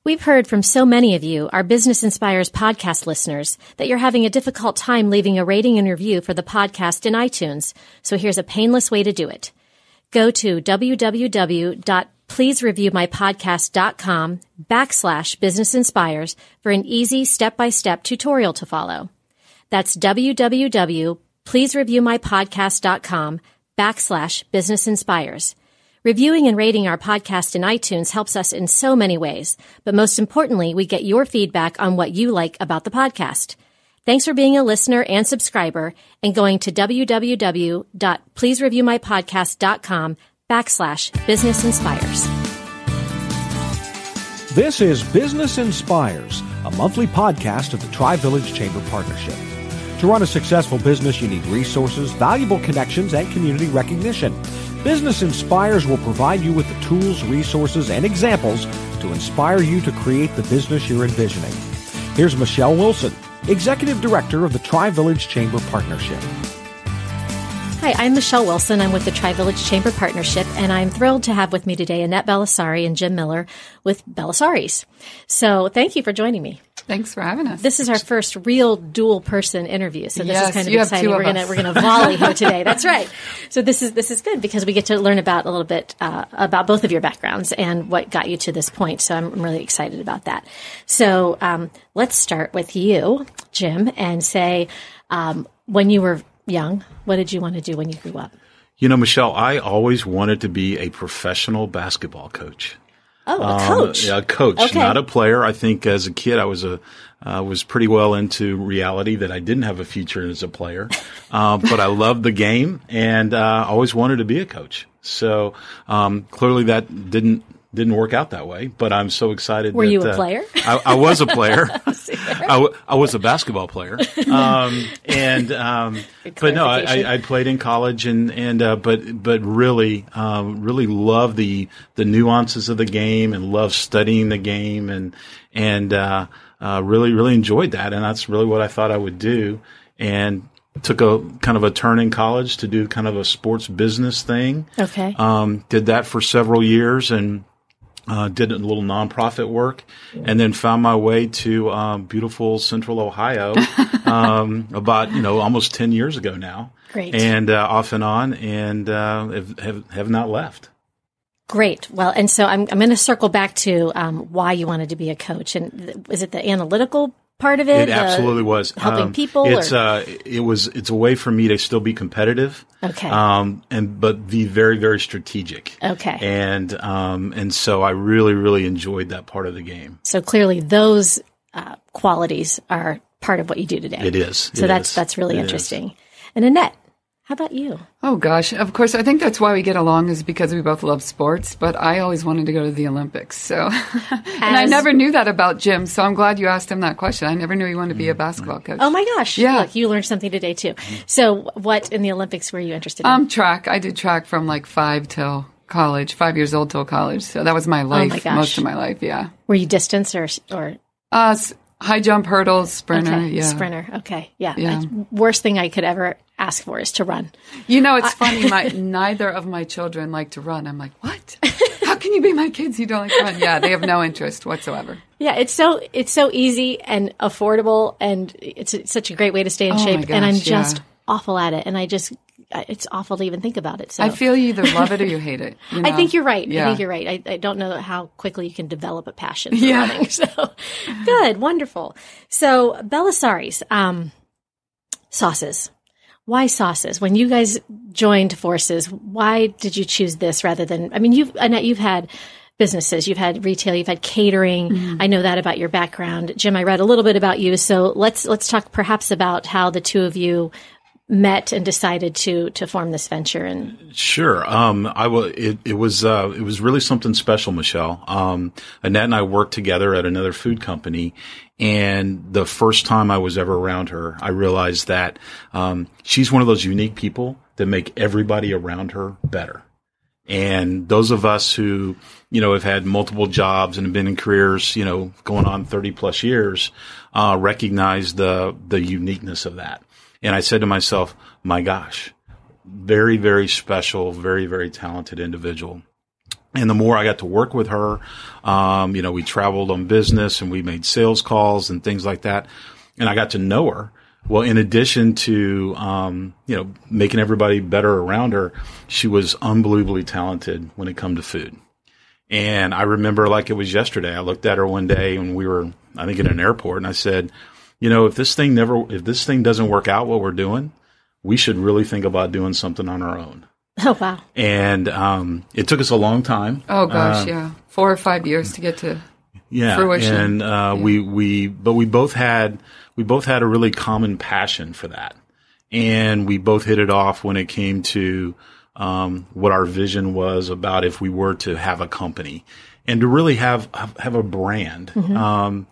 We've heard from so many of you, our Business Inspires podcast listeners, that you're having a difficult time leaving a rating and review for the podcast in iTunes. So here's a painless way to do it. Go to www.pleasereviewmypodcast.com/Business Inspires for an easy step-by-step tutorial to follow. That's www.pleasereviewmypodcast.com/Business Inspires. Reviewing and rating our podcast in iTunes helps us in so many ways, but most importantly, we get your feedback on what you like about the podcast. Thanks for being a listener and subscriber and going to www.pleasereviewmypodcast.com/Business Inspires. This is Business Inspires, a monthly podcast of the TriVillage Chamber Partnership. To run a successful business, you need resources, valuable connections, and community recognition. Business Inspires will provide you with the tools, resources, and examples to inspire you to create the business you're envisioning. Here's Michelle Wilson, Executive Director of the TriVillage Chamber Partnership. Hi, I'm Michelle Wilson. I'm with the TriVillage Chamber Partnership, and I'm thrilled to have with me today Annette Bellisari and Jim Miller with Bellisari's. So thank you for joining me. Thanks for having us. This is our first real dual person interview, so this is kind of exciting. We're gonna volley here today. That's right. So this is good because we get to learn about a little bit about both of your backgrounds and what got you to this point. So I'm really excited about that. So let's start with you, Jim, and say when you were young, what did you want to do when you grew up? You know, Michelle, I always wanted to be a professional basketball coach. Oh, a coach. Yeah, a coach, okay. Not a player. I think as a kid, I was pretty well into reality that I didn't have a future as a player. But I loved the game and always wanted to be a coach. So clearly that didn't work out that way, but I'm so excited. Were you a player? I was a player. I was a basketball player. But no, I played in college but really love the nuances of the game and love studying the game and really enjoyed that. And that's really what I thought I would do. And took a kind of a turn in college to do kind of a sports business thing. Okay. Did that for several years and did a little nonprofit work, and then found my way to beautiful Central Ohio about almost 10 years ago now. Great. And off and on, and have not left. Great. Well, and so I'm going to circle back to why you wanted to be a coach. And is it the analytical part of it? It absolutely was. Helping people? It's a way for me to still be competitive. Okay. But be very, very strategic. Okay. And so I really enjoyed that part of the game. So clearly those qualities are part of what you do today. It is. So that's really interesting. And Annette, how about you? Oh, gosh. Of course, I think that's why we get along is because we both love sports, but I always wanted to go to the Olympics. So, and I never knew that about Jim, so I'm glad you asked him that question. I never knew he wanted to be a basketball coach. Oh, my gosh. Yeah. Look, you learned something today, too. So what in the Olympics were you interested in? Track. I did track from like 5 till college, 5 years old till college. So that was my life, most of my life, yeah. Were you distance or? High jump, hurdles, sprinter, okay. yeah. Sprinter, okay, yeah. Worst thing I could ever ask for is to run. It's funny, neither of my children like to run. I'm like, what? How can you be my kids? You don't like to run? Yeah, they have no interest whatsoever. Yeah, it's so easy and affordable, and it's such a great way to stay in shape. My gosh, and I'm just awful at it, and it's awful to even think about it. So I feel you either love it or you hate it. I think you're right. Yeah. I think you're right. I don't know how quickly you can develop a passion for running. So good, wonderful. So Bellisari's sauces. Why sauces? When you guys joined forces, why did you choose this rather than? I mean, Annette, you've had businesses, you've had retail, you've had catering. Mm-hmm. I know that about your background, Jim. I read a little bit about you, so let's talk perhaps about how the two of you met and decided to form this venture. And sure, it was really something special, Michelle. Annette and I worked together at another food company, and the first time I was ever around her, I realized that she's one of those unique people that make everybody around her better. And those of us who, have had multiple jobs and have been in careers, going on 30 plus years, recognize the uniqueness of that. And I said to myself, my gosh, very, very special, very, very talented individual. And the more I got to work with her, we traveled on business and we made sales calls and things like that. And I got to know her. Well, in addition to, making everybody better around her, she was unbelievably talented when it come to food. And I remember like it was yesterday, I looked at her one day and we were, I think, in an airport, and I said, if this thing doesn't work out what we're doing, we should really think about doing something on our own. Oh, wow. And it took us a long time. Oh, gosh, 4 or 5 years to get to fruition. And we both had a really common passion for that. And we both hit it off when it came to what our vision was about if we were to have a company and to really have a brand. Mm-hmm.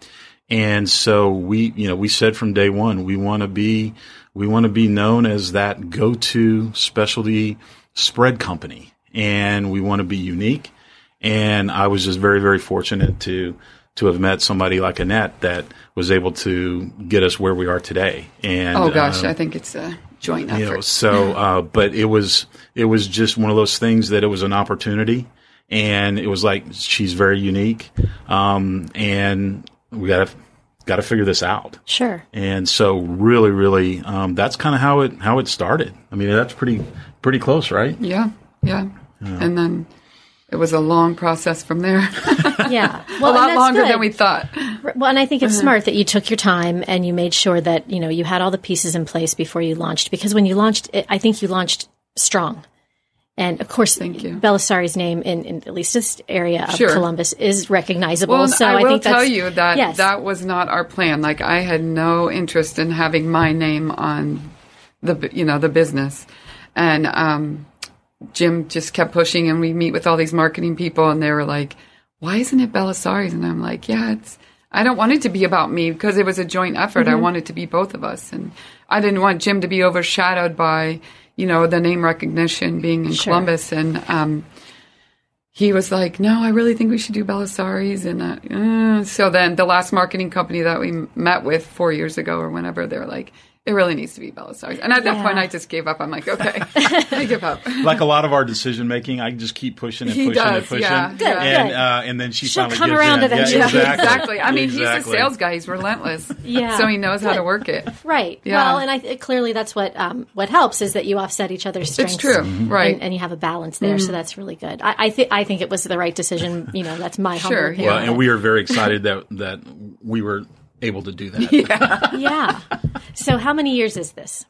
And so we said from day one, we want to be known as that go-to specialty spread company, and we want to be unique. And I was just very, very fortunate to have met somebody like Annette that was able to get us where we are today. And I think it's a joint effort. But it was just one of those things that it was an opportunity, and it was like, she's very unique, and we got to figure this out. Sure. And so really, really, that's kind of how it started. I mean, that's pretty close, right? Yeah. And then it was a long process from there. Yeah. Well, a lot longer than we thought. Well, and I think it's smart that you took your time and you made sure that, you had all the pieces in place before you launched, because when you launched, I think you launched strong. And of course, Bellisari's name in at least this area of Columbus is recognizable. Well, so I will think tell you that that was not our plan. Like, I had no interest in having my name on the business. And Jim just kept pushing, and we meet with all these marketing people, and they were like, "Why isn't it Bellisari's?" And I'm like, I don't want it to be about me, because it was a joint effort. Mm-hmm. I want it to be both of us. And I didn't want Jim to be overshadowed by, the name recognition being in Columbus. And he was like, "No, I really think we should do Bellisari's." And so then the last marketing company that we met with 4 years ago or whenever, they were like, "It really needs to be Bellisari's." And at that point, I just gave up. I'm like, okay, I give up. Like a lot of our decision making, I just keep pushing and pushing and pushing. Yeah. Good. And then she'll finally come around to that. Yeah, exactly. I mean, he's a sales guy. He's relentless. Yeah. So he knows how to work it. Right. Yeah. Well, and clearly that's what helps, is that you offset each other's strengths. It's true. Mm-hmm. Right. And you have a balance there. Mm-hmm. So that's really good. I think it was the right decision. That's my humble opinion. Well, and we are very excited that we were able to do that. Yeah. So how many years is this?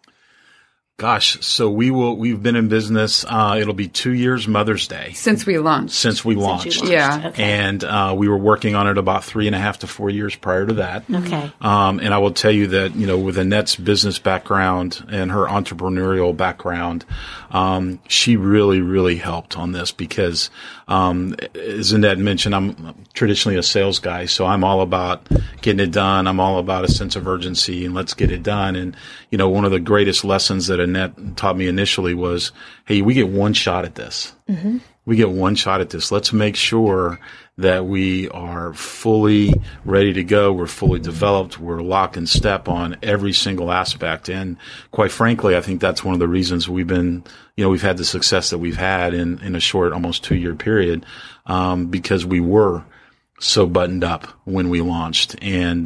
Gosh, so we've been in business, it'll be 2 years Mother's Day. Since we launched. Yeah. Okay. And we were working on it about 3.5 to 4 years prior to that. Okay. And I will tell you that, with Annette's business background and her entrepreneurial background, she really, really helped on this, because, as Annette mentioned, I'm traditionally a sales guy, so I'm all about getting it done. I'm all about a sense of urgency and let's get it done. And, one of the greatest lessons that Annette taught me initially was, hey, we get one shot at this. Mm-hmm. We get one shot at this. Let's make sure that we are fully ready to go. We're fully developed. We're lock and step on every single aspect. And quite frankly, I think that's one of the reasons we've had the success that we've had in a short, almost 2 year period, because we were so buttoned up when we launched. And,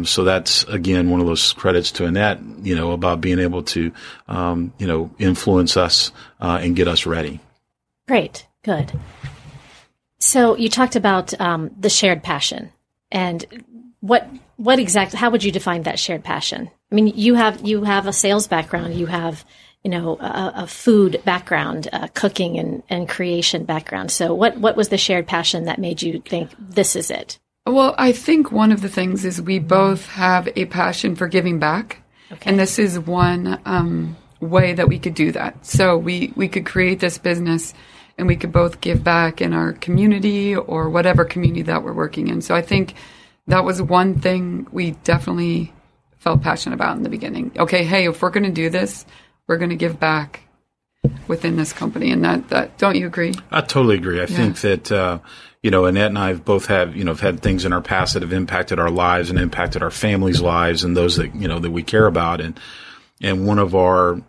so that's, again, one of those credits to Annette, about being able to, influence us, and get us ready. Great. Good. So you talked about, the shared passion, and what exactly, how would you define that shared passion? I mean, you have a sales background, you have, a food background, cooking and creation background. So what was the shared passion that made you think this is it? Well, I think one of the things is we both have a passion for giving back. Okay. And this is one way that we could do that. So we could create this business and we could both give back in our community or whatever community that we're working in. So I think that was one thing we definitely felt passionate about in the beginning. Okay, hey, if we're going to do this, we're going to give back within this company. And that don't you agree? I totally agree. I think that, Annette and I both have had things in our past that have impacted our lives and impacted our families' lives and those that, that we care about. And, one of our,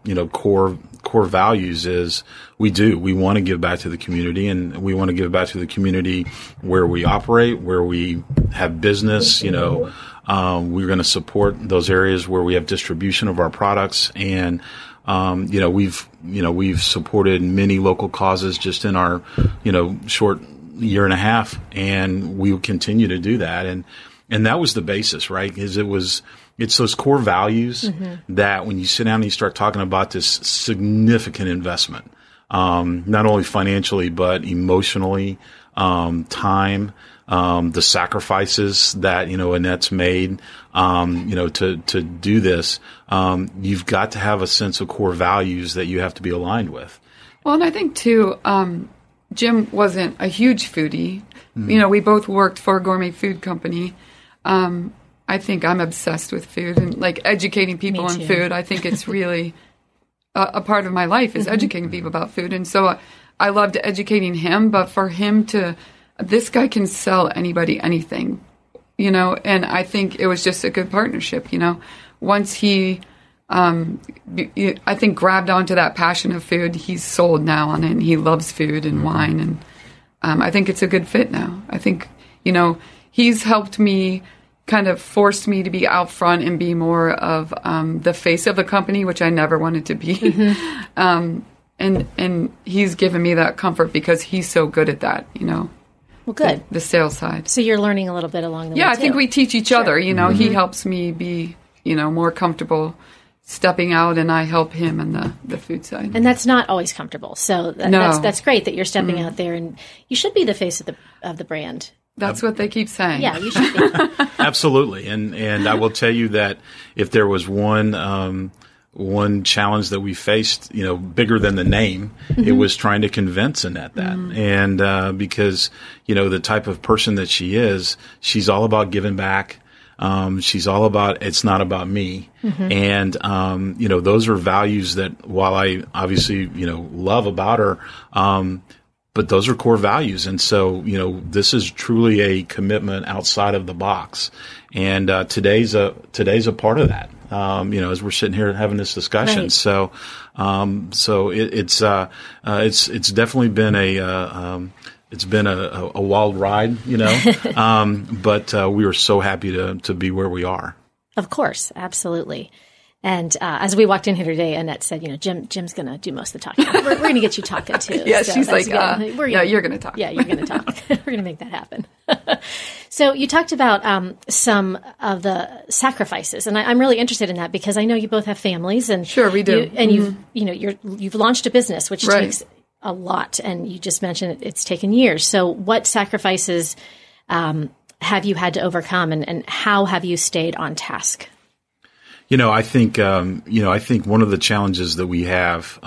core values is we want to give back to the community, and we want to give back to the community where we operate, where we have business, we're going to support those areas where we have distribution of our products. And, we've supported many local causes just in our, short year and a half, and we will continue to do that. And that was the basis, right? It's those core values that when you sit down and you start talking about this significant investment, not only financially, but emotionally, time, the sacrifices that, Annette's made, to do this, you've got to have a sense of core values that you have to be aligned with. Well, and I think too, Jim wasn't a huge foodie. We both worked for a gourmet food company. I think I'm obsessed with food and like educating people on food. I think it's really a part of my life is educating people about food. And so I loved educating him, but for him this guy can sell anybody anything, and I think it was just a good partnership, Once he, I think grabbed onto that passion of food, he's sold now on it, and he loves food and wine. And I think it's a good fit now. I think, he's helped me, kind of forced me to be out front and be more of the face of the company, which I never wanted to be. And he's given me that comfort because he's so good at that, Well, good. The sales side. So you're learning a little bit along the way, Yeah, I too. think we teach each other, He helps me be, more comfortable stepping out, and I help him in the food side. And that's not always comfortable. So that's great that you're stepping out there, and you should be the face of the brand. That's what they keep saying. Yeah, you should be. Absolutely. And I will tell you that if there was one challenge that we faced, bigger than the name, it was trying to convince Annette that. And because, the type of person that she is, she's all about giving back. She's all about, it's not about me. And, those are values that while I obviously, love about her, but those are core values. And so, this is truly a commitment outside of the box. And, today's a part of that. As we're sitting here having this discussion. Right. So it's definitely been a wild ride, but we are so happy to be where we are. Of course. Absolutely. And as we walked in here today, Annette said, Jim's going to do most of the talking. We're going to get you talking too. Yeah, so she's like, you're going to talk. Yeah, you're going to talk. We're going to make that happen. So you talked about some of the sacrifices, and I'm really interested in that because I know you both have families, and sure we do. You've launched a business, which takes a lot, and you just mentioned it's taken years. So what sacrifices have you had to overcome, and how have you stayed on task? I think one of the challenges that we have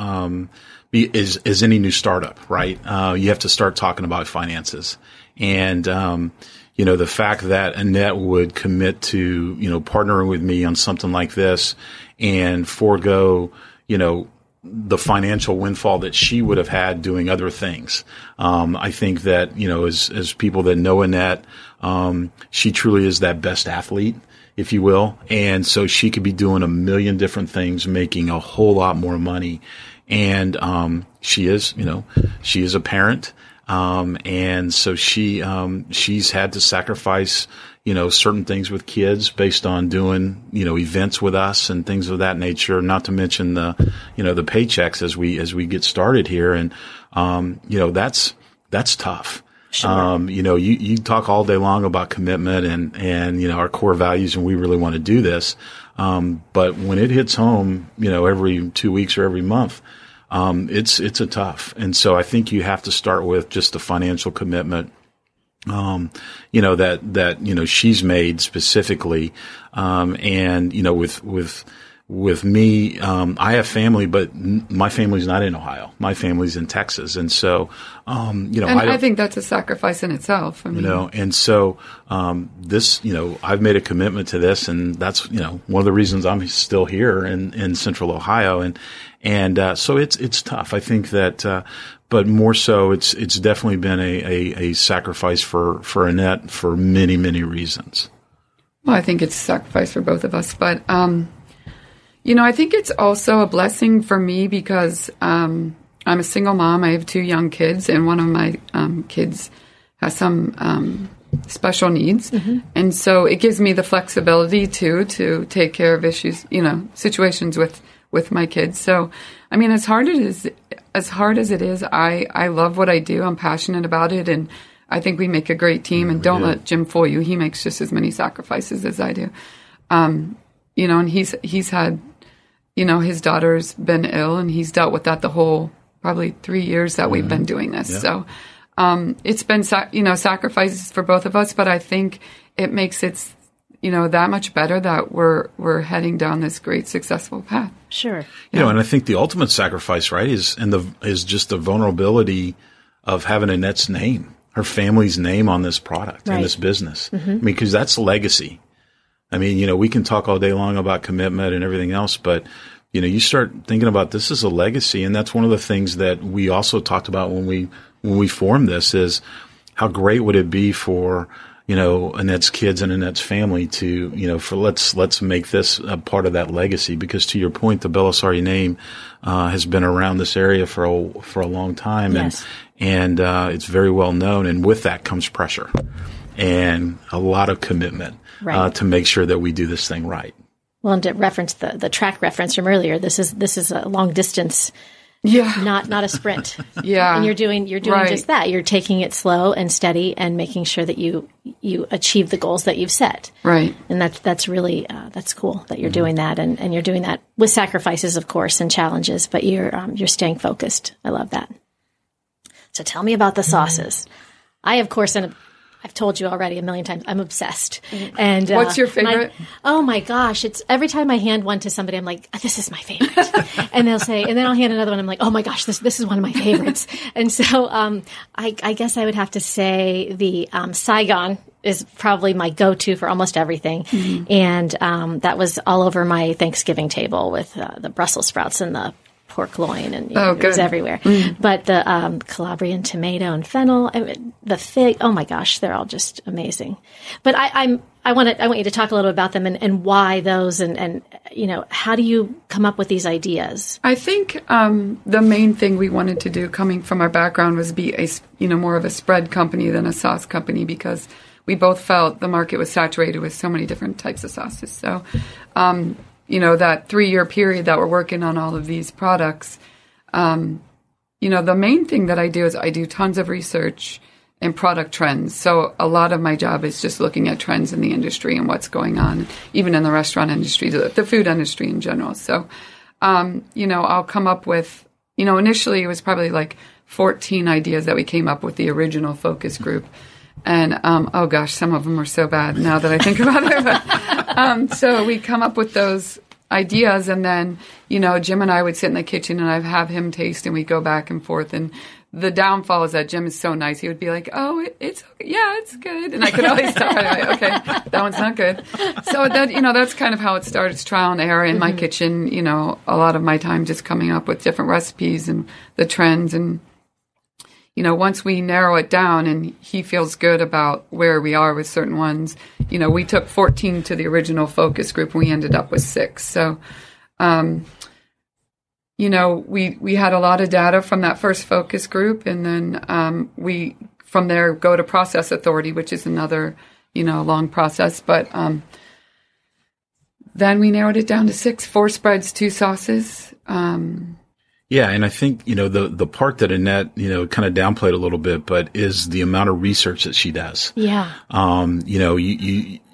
is any new startup, right? You have to start talking about finances, and the fact that Annette would commit to partnering with me on something like this and forego the financial windfall that she would have had doing other things. I think that as people that know Annette, she truly is that best athlete, if you will. And so she could be doing a million different things, making a whole lot more money. And, she is a parent. And so she's had to sacrifice, certain things with kids based on doing, events with us and things of that nature, not to mention the paychecks as we get started here. And, that's tough. Sure. You talk all day long about commitment and our core values, and we really want to do this. But when it hits home, every 2 weeks or every month, it's a tough. And so I think you have to start with just the financial commitment, that she's made specifically. With me, I have family, but my family's not in Ohio. My family's in Texas. And so, I think that's a sacrifice in itself. And so, I've made a commitment to this, and that's, one of the reasons I'm still here in Central Ohio. And so it's tough. I think that, but more so, it's definitely been a sacrifice for Annette for many, many reasons. Well, I think it's a sacrifice for both of us, but, I think it's also a blessing for me because I'm a single mom. I have 2 young kids, and one of my kids has some special needs. And so it gives me the flexibility, too, to take care of issues, situations with my kids. So, I mean, as hard as it is, I love what I do. I'm passionate about it, and I think we make a great team. And don't let Jim fool you. He makes just as many sacrifices as I do. And he's had, his daughter's been ill, and he's dealt with that the whole probably 3 years that we've been doing this. Yeah. So it's been, sacrifices for both of us, but I think it makes it, that much better that we're heading down this great successful path. Sure. And I think the ultimate sacrifice, right, is just the vulnerability of having Annette's name, her family's name on this product and this business. I mean, because that's legacy. I mean, we can talk all day long about commitment and everything else, but you start thinking about this as a legacy, and that's one of the things that we also talked about when we formed this is how great would it be for Annette's kids and Annette's family to let's make this a part of that legacy, because to your point, the Bellisari name has been around this area for a long time, and it's very well known, and with that comes pressure and a lot of commitment to make sure that we do this thing right. Well, and to reference the track reference from earlier, this is a long distance, not a sprint. And you're doing just that. You're taking it slow and steady and making sure that you achieve the goals that you've set. Right. And that's really that's cool that you're doing that, and you're doing that with sacrifices, of course, and challenges, but you're staying focused. I love that. So tell me about the sauces. I, of course, I've told you already a million times, I'm obsessed. And what's your favorite? Oh my gosh. It's every time I hand one to somebody, I'm like, this is my favorite. And they'll say, and then I'll hand another one. I'm like, oh my gosh, this is one of my favorites. And so, I guess I would have to say the, Saigon is probably my go-to for almost everything. And, that was all over my Thanksgiving table with, the Brussels sprouts and the pork loin, and it was everywhere. But the Calabrian tomato and fennel, the fig, oh my gosh, they're all just amazing. But I want you to talk a little about them and why those, and how do you come up with these ideas? I think the main thing we wanted to do, coming from our background, was be more of a spread company than a sauce company, because we both felt the market was saturated with so many different types of sauces. So that 3-year period that we're working on all of these products, the main thing that I do is I do tons of research and product trends. So a lot of my job is just looking at trends in the industry and what's going on, even in the restaurant industry, the food industry in general. So, I'll come up with, initially it was probably like 14 ideas that we came up with the original focus group. And, oh gosh, some of them are so bad now that I think about it. But, so we come up with those ideas, and then, Jim and I would sit in the kitchen and I'd have him taste, and we'd go back and forth. And the downfall is that Jim is so nice. He would be like, oh, it's good. And I could always tell, okay, that one's not good. So that, that's kind of how it started. It's trial and error in my kitchen, a lot of my time just coming up with different recipes and the trends. And, once we narrow it down and he feels good about where we are with certain ones, we took 14 to the original focus group, and we ended up with 6. So, we had a lot of data from that first focus group, and then we, from there, go to process authority, which is another, long process. But then we narrowed it down to 6, 4 spreads, 2 sauces. Yeah, and I think, the part that Annette, kind of downplayed a little bit, but is the amount of research that she does. Yeah.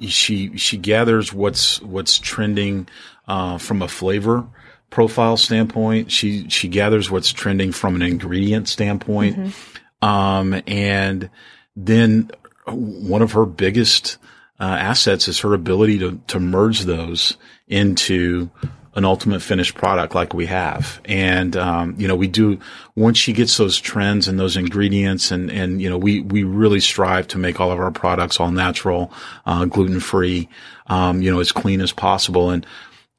She gathers what's trending, from a flavor profile standpoint. She gathers what's trending from an ingredient standpoint. And then one of her biggest, assets is her ability to merge those into an ultimate finished product like we have. And, we do, once she gets those trends and those ingredients, and, we really strive to make all of our products all natural, gluten-free, as clean as possible.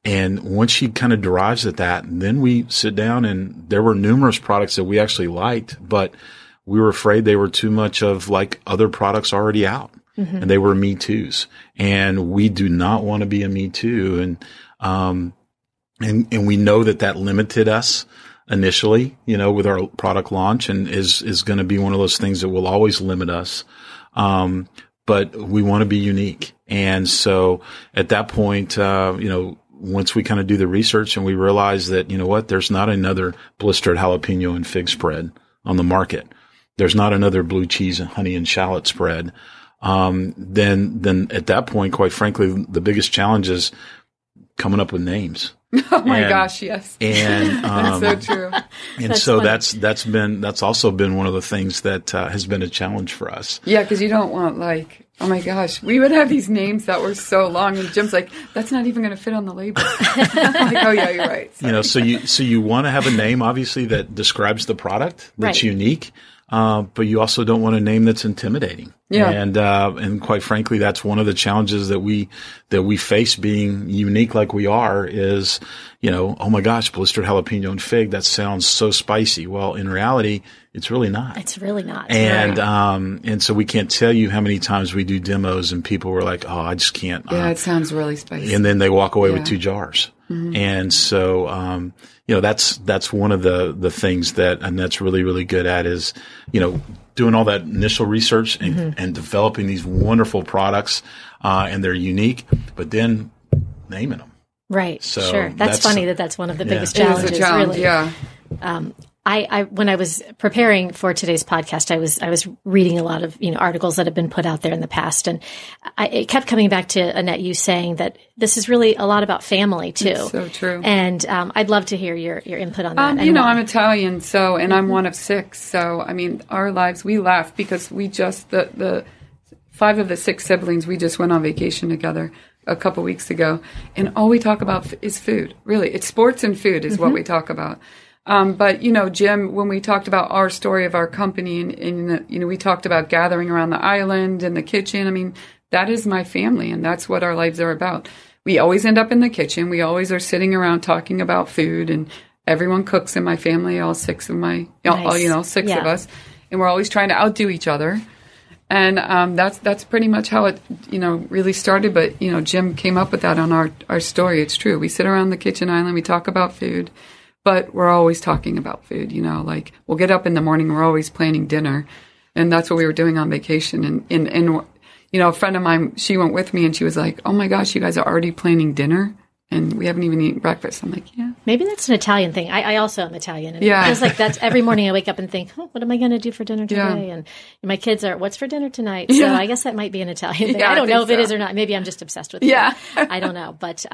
And once she kind of derives at that, then we sit down, and there were numerous products that we actually liked, but we were afraid they were too much of like other products already out. And they were Me Too's. And we do not want to be a Me Too. And, And we know that limited us initially, with our product launch, and is going to be one of those things that will always limit us. But we want to be unique. And so at that point, once we kind of do the research and we realize that, there's not another blistered jalapeno and fig spread on the market. There's not another blue cheese and honey and shallot spread. Then at that point, quite frankly, the biggest challenge is coming up with names. Oh my gosh, yes. And that's so true. And so that's also been one of the things that has been a challenge for us. Yeah, because you don't want oh my gosh, we would have these names that were so long, and Jim's like, that's not even going to fit on the label. I'm like, oh yeah, you're right. Sorry. So you want to have a name obviously that describes the product that's unique. But you also don't want a name that's intimidating. Yeah. And quite frankly, that's one of the challenges that we face being unique like we are is, oh my gosh, blistered jalapeno and fig, that sounds so spicy. Well, in reality, it's really not. It's really not. And so we can't tell you how many times we do demos and people were like, oh, I just can't. Yeah, it sounds really spicy. And then they walk away with 2 jars. Mm-hmm. And so, that's one of the things that Annette's really, really good at is, doing all that initial research and developing these wonderful products, and they're unique, but then naming them. Right. So sure. That's funny that's one of the biggest challenges. It is a challenge, really. Yeah. I when I was preparing for today's podcast, I was reading a lot of articles that have been put out there in the past, and it kept coming back to Annette, you saying that this is really a lot about family too. It's so true. And I'd love to hear your input on that. I'm Italian, and I'm one of 6. So I mean, our lives, we laugh because we just the 5 of the 6 siblings, we just went on vacation together a couple weeks ago, and all we talk about is food. Really, it's sports and food is what we talk about. But, Jim, when we talked about our story of our company and we talked about gathering around the island and the kitchen. I mean, that is my family, and that's what our lives are about. We always end up in the kitchen. We always are sitting around talking about food, and everyone cooks in my family, all 6 of us. And we're always trying to outdo each other. And that's pretty much how it, really started. But, Jim came up with that on our story. It's true. We sit around the kitchen island. We talk about food. But we're always talking about food, like we'll get up in the morning, we're always planning dinner. And that's what we were doing on vacation. And a friend of mine, she went with me and she was like, oh my gosh, you guys are already planning dinner and we haven't even eaten breakfast. I'm like, yeah. Maybe that's an Italian thing. I also am Italian. And it feels like that's every morning I wake up and think, what am I going to do for dinner today? Yeah. And my kids are, what's for dinner tonight? So I guess that might be an Italian thing. I don't know if it is or not. Maybe I'm just obsessed with it. Yeah. I don't know. But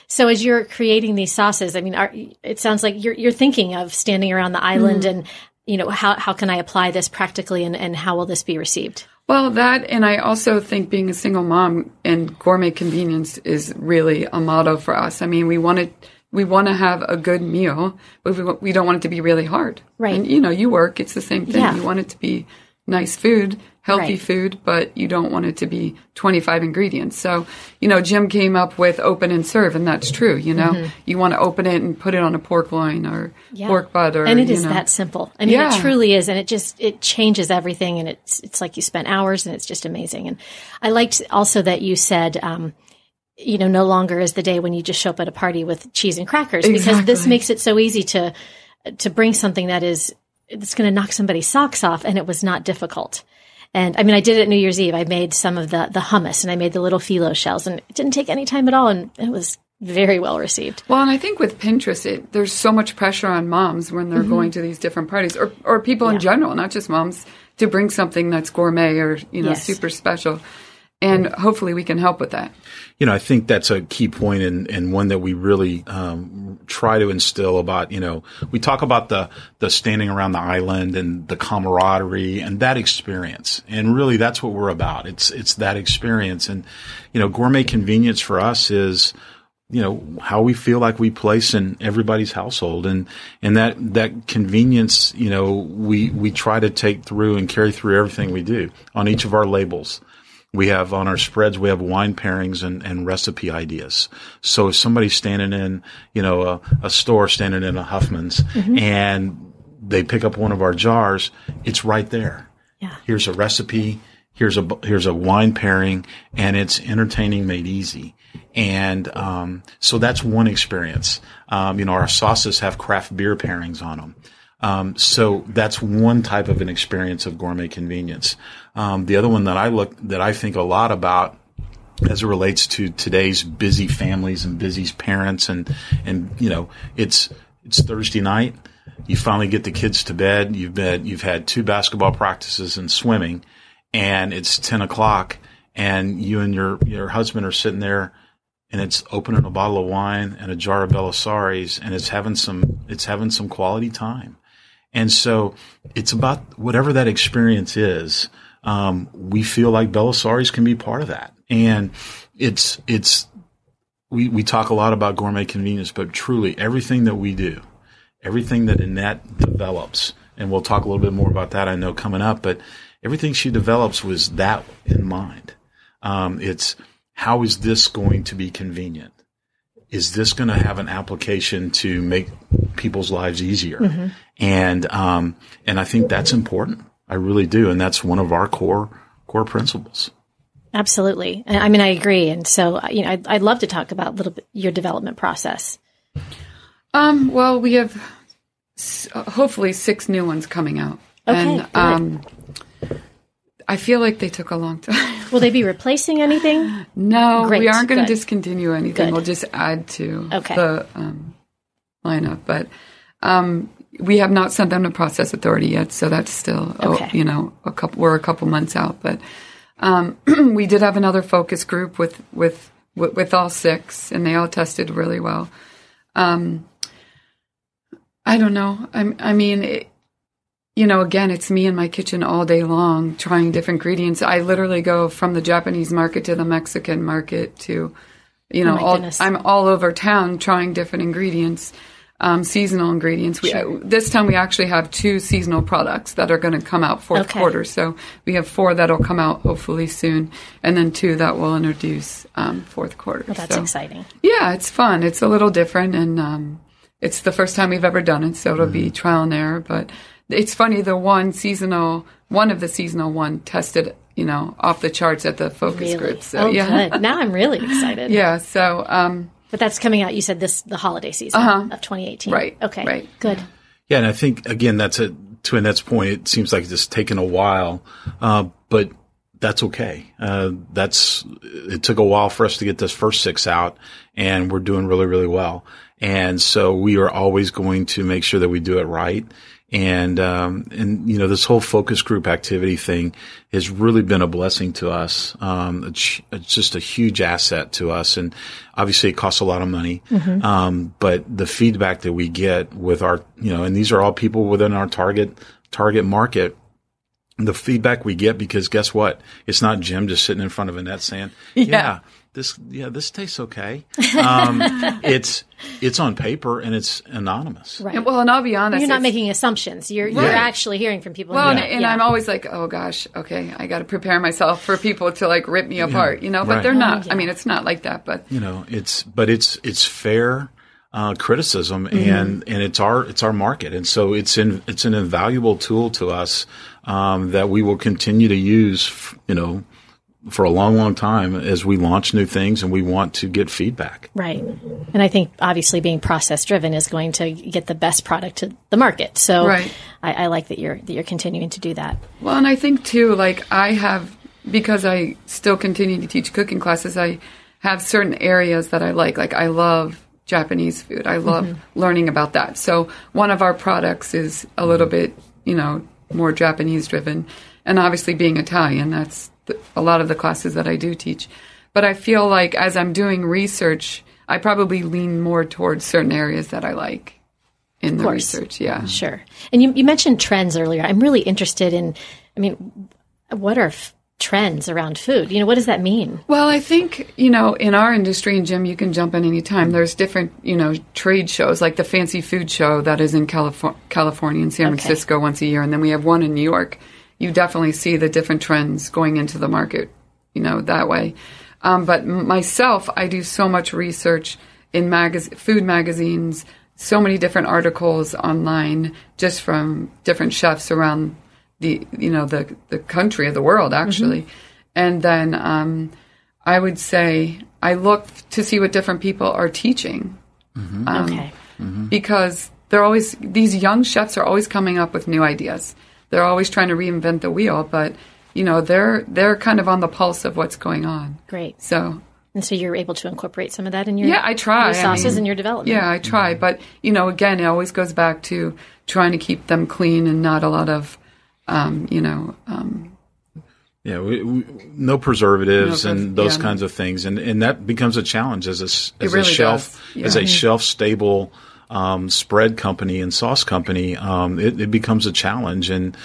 so as you're creating these sauces, I mean, it sounds like you're thinking of standing around the island and, how can I apply this practically and how will this be received? Well, that, and I also think being a single mom and gourmet convenience is really a motto for us. I mean, we want to have a good meal, but we don't want it to be really hard. Right. And, you work, it's the same thing. Yeah. You want it to be nice food, healthy food, but you don't want it to be 25 ingredients. So, Jim came up with open and serve, and that's true. You want to open it and put it on a pork loin or pork butt, and it is that simple. I mean, it truly is, and it changes everything, and it's like you spent hours, and it's just amazing. And I liked also that you said, no longer is the day when you just show up at a party with cheese and crackers, because this makes it so easy to bring something it's going to knock somebody's socks off, and it was not difficult. And I mean, I did it at New Year's Eve. I made some of the hummus, and I made the little phyllo shells, and it didn't take any time at all, and it was very well received. Well, and I think with Pinterest, there's so much pressure on moms when they're going to these different parties, or people in general, not just moms, to bring something that's gourmet or super special. And hopefully we can help with that. I think that's a key point and one that we really try to instill about, we talk about the standing around the island and the camaraderie and that experience. And really that's what we're about. It's that experience. And, gourmet convenience for us is, how we feel like we place in everybody's household. And that convenience, we try to take through and carry through everything we do on each of our labels. We have on our spreads, we have wine pairings and recipe ideas. So if somebody's standing in, a store standing in a Huffman's and they pick up one of our jars, it's right there. Yeah. Here's a recipe. Here's a wine pairing, and it's entertaining made easy. And so that's one experience. Our sauces have craft beer pairings on them. So that's one type of an experience of gourmet convenience. The other one that I think a lot about as it relates to today's busy families and busy parents, and it's Thursday night. You finally get the kids to bed. You've had 2 basketball practices and swimming, and it's 10 o'clock, and you and your husband are sitting there, and it's opening a bottle of wine and a jar of Bellisaris, and it's having some quality time. And so it's about whatever that experience is. We feel like Bellisaris can be part of that. And we talk a lot about gourmet convenience, but truly everything that we do, everything that Annette develops, and we'll talk a little bit more about that, I know, coming up, but everything she develops was that in mind. It's how is this going to be convenient? Is this going to have an application to make people's lives easier? Mm-hmm. And I think that's important. I really do. And that's one of our core principles. Absolutely. I mean, I agree. And so, I'd love to talk about a little bit your development process. Well, we have hopefully 6 new ones coming out. Okay, and I feel like they took a long time. Will they be replacing anything? No, Great, we aren't going to good. discontinue anything. Good. We'll just add to Okay. the lineup. But we have not sent them to process authority yet, so that's still we're a couple months out. But we did have another focus group with all 6, and they all tested really well. I don't know. I mean, again, it's me in my kitchen all day long trying different ingredients. I literally go from the Japanese market to the Mexican market to, I'm all over town trying different ingredients, seasonal ingredients. Sure. This time we actually have 2 seasonal products that are going to come out fourth quarter. So we have 4 that'll come out hopefully soon, and then 2 that we'll introduce fourth quarter. Well, that's exciting. Yeah, it's fun. It's a little different, and it's the first time we've ever done it, so it'll be trial and error. But it's funny, one of the seasonal one tested, off the charts at the focus group. So, good. Now I'm really excited. Yeah, so... but that's coming out, you said, the holiday season of 2018. Right. Okay. Right. Good. Yeah, and I think, again, to Annette's point, it seems like it's taken a while, but that's okay. It took a while for us to get this first 6 out, and we're doing really, really well. And so we are always going to make sure that we do it right. And this whole focus group activity thing has really been a blessing to us. It's just a huge asset to us. And obviously it costs a lot of money. Mm-hmm. But the feedback that we get with our, and these are all people within our target market, the feedback we get, because guess what? It's not Jim just sitting in front of Annette saying, this tastes okay. It's on paper and it's anonymous. Right. Well, and I'll be honest, you're not making assumptions. You're actually hearing from people. Well, and I'm always like, oh gosh, okay, I got to prepare myself for people to like rip me apart, but they're not. I mean, it's not like that, but it's fair criticism, and it's our market, and so it's an invaluable tool to us that we will continue to use, for a long, long time as we launch new things and we want to get feedback. Right. And I think obviously being process driven is going to get the best product to the market. So I like that you're continuing to do that. Well, and I think too, like because I still continue to teach cooking classes, I have certain areas that I like. Like I love Japanese food. I love learning about that. So one of our products is a little bit, more Japanese driven. And obviously being Italian, that's a lot of the classes that I do teach. But I feel like as I'm doing research, I probably lean more towards certain areas that I like in the research. Yeah. Sure. And you mentioned trends earlier. I'm really interested in, what are trends around food? What does that mean? Well, I think, in our industry, and Jim, you can jump in any time. There's different, trade shows, like the Fancy Food Show that is in California and San Francisco once a year. And then we have one in New York. You definitely see the different trends going into the market, that way. But myself, I do so much research in food magazines, so many different articles online, just from different chefs around the country of the world, actually. Mm-hmm. And then I would say I look to see what different people are teaching. Mm-hmm. Because these young chefs are always coming up with new ideas. They're always trying to reinvent the wheel, but they're kind of on the pulse of what's going on. Great. And so you're able to incorporate some of that in your I try. Your sauces and your development. Yeah, I try. But, again, it always goes back to trying to keep them clean and not a lot of, no preservatives and those kinds of things. And that becomes a challenge as a shelf stable spread company and sauce company. It becomes a challenge. And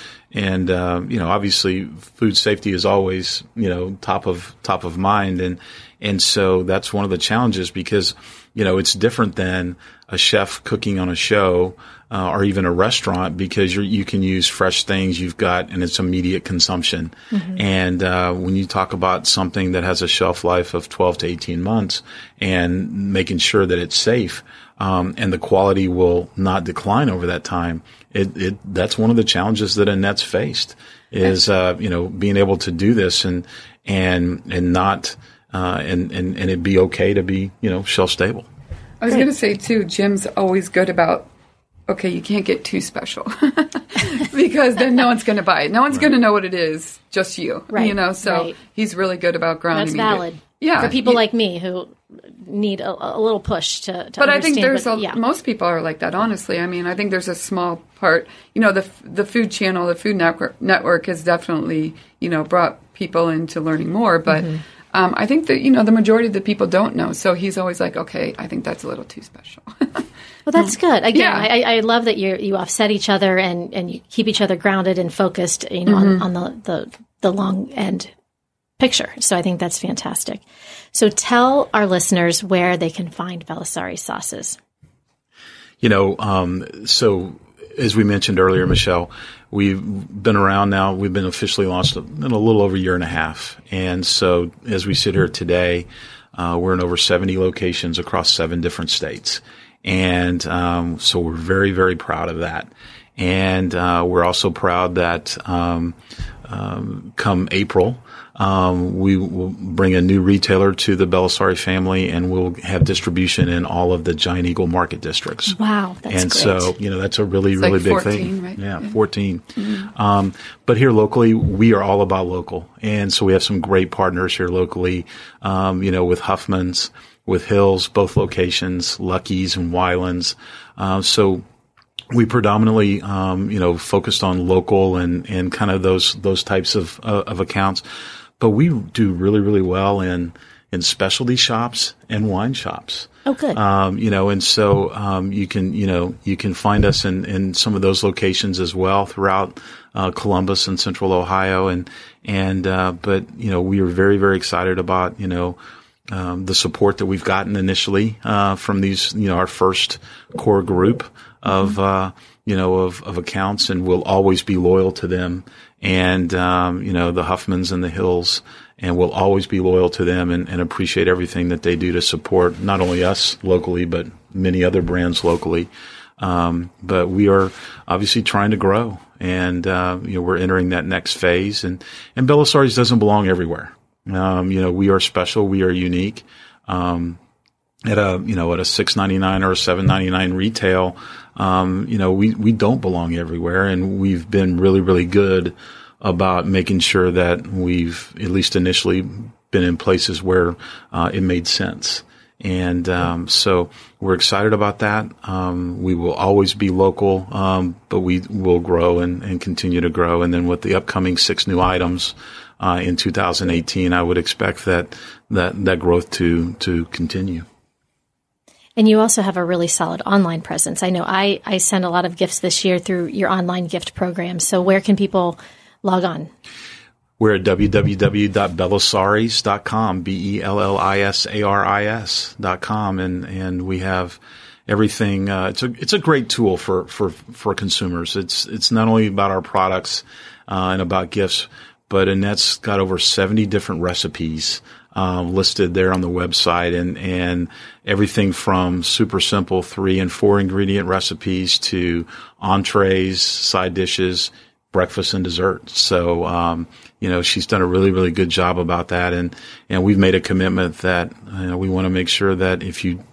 obviously food safety is always, top of mind. And so that's one of the challenges because, it's different than a chef cooking on a show, or even a restaurant because you can use fresh things you've got and it's immediate consumption. Mm-hmm. And, when you talk about something that has a shelf life of 12 to 18 months and making sure that it's safe, and the quality will not decline over that time, that's one of the challenges that Annette's faced is, being able to do this and not, and it'd be okay to be, shelf stable. I was going to say too, Jim's always good about, okay, you can't get too special because then no one's going to buy it. No one's going to know what it is, just you, so he's really good about grounding. That's valid. For people like me who need a little push to but understand. I think most people are like that, honestly. I mean, I think there's a small part, the food channel, the Food Network has definitely, brought people into learning more, but I think that, the majority of the people don't know. So he's always like, okay, I think that's a little too special. Well, that's good. Again, I love that you offset each other and you keep each other grounded and focused, on the long end picture. So I think that's fantastic. So tell our listeners where they can find Bellisari sauces. So as we mentioned earlier, Michelle, we've been around now. We've been officially launched in a little over a year and a half. And so as we sit here today, we're in over 70 locations across 7 different states. And so we're very, very proud of that. And we're also proud that come April, we will bring a new retailer to the Bellisari family, and we'll have distribution in all of the Giant Eagle market districts. Wow, that's great. And so, that's a really, really big 14, thing. Right? Yeah, 14. Mm-hmm. But here locally, we are all about local. And so we have some great partners here locally, with Huffman's, with Hills, both locations, Lucky's and Wyland's. So we predominantly, focused on local and kind of those types of accounts. But we do really, really well in specialty shops and wine shops. Oh, good. And so, you can find us in some of those locations as well throughout, Columbus and Central Ohio. But we are very, very excited about, the support that we've gotten initially, from these, our first core group of accounts, and we'll always be loyal to them. And, the Huffmans and the Hills, and we'll always be loyal to them and appreciate everything that they do to support not only us locally, but many other brands locally. But we are obviously trying to grow, and, we're entering that next phase, and Bellisari's doesn't belong everywhere. We are special. We are unique. At a $6.99 or a $7.99 retail, we don't belong everywhere, and we've been really, really good about making sure that we've at least initially been in places where it made sense. And so we're excited about that. We will always be local, but we will grow and continue to grow. And then with the upcoming 6 new items in 2018, I would expect that growth to continue. And you also have a really solid online presence. I know I send a lot of gifts this year through your online gift program. So where can people log on? We're at www.bellisaris.com, BELLISARIS.com, and we have everything. It's a great tool for consumers. It's not only about our products and about gifts, but Annette's got over 70 different recipes listed there on the website, and everything from super simple 3 and 4 ingredient recipes to entrees, side dishes, breakfast and dessert. So, she's done a really, really good job about that. And we've made a commitment that, we want to make sure that if you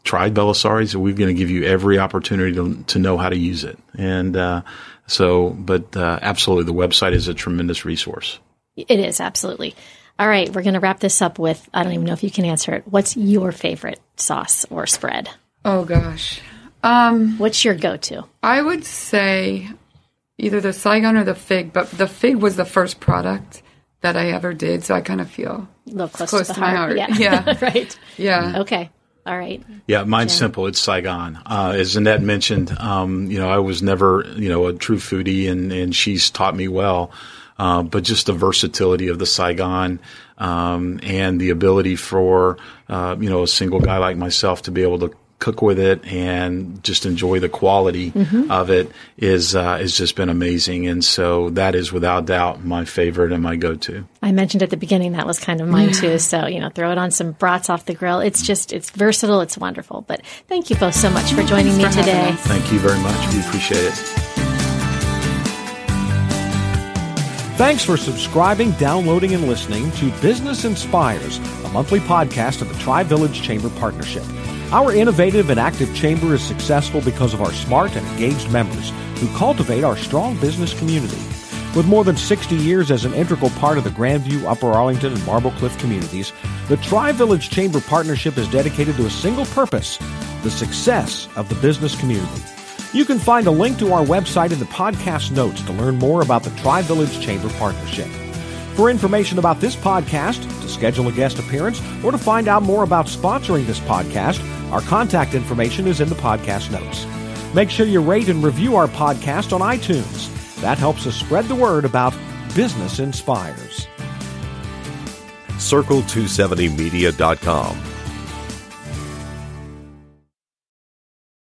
tried Bellisari's, we're going to give you every opportunity to know how to use it. And, absolutely, the website is a tremendous resource. It is, absolutely. All right, we're going to wrap this up with, I don't even know if you can answer it. What's your favorite sauce or spread? Oh, gosh. What's your go-to? I would say either the Saigon or the fig, but the fig was the first product that I ever did, so I kind of feel a little close to my heart. Yeah. Right. Yeah. Okay. All right. Yeah, mine's simple. It's Saigon. As Annette mentioned, I was never, a true foodie, and she's taught me well. But just the versatility of the Saigon, and the ability for, a single guy like myself to be able to cook with it and just enjoy the quality of it is just been amazing. And so that is without doubt my favorite and my go-to. I mentioned at the beginning that was kind of mine too. So, throw it on some brats off the grill. It's versatile. It's wonderful. But thank you both so much for joining me today. Thank you very much. We appreciate it. Thanks for subscribing, downloading, and listening to Business Inspires, a monthly podcast of the TriVillage Chamber Partnership. Our innovative and active chamber is successful because of our smart and engaged members who cultivate our strong business community. With more than 60 years as an integral part of the Grandview, Upper Arlington, and Marble Cliff communities, the TriVillage Chamber Partnership is dedicated to a single purpose, the success of the business community. You can find a link to our website in the podcast notes to learn more about the TriVillage Chamber Partnership. For information about this podcast, to schedule a guest appearance, or to find out more about sponsoring this podcast, our contact information is in the podcast notes. Make sure you rate and review our podcast on iTunes. That helps us spread the word about Business Inspires. Circle270media.com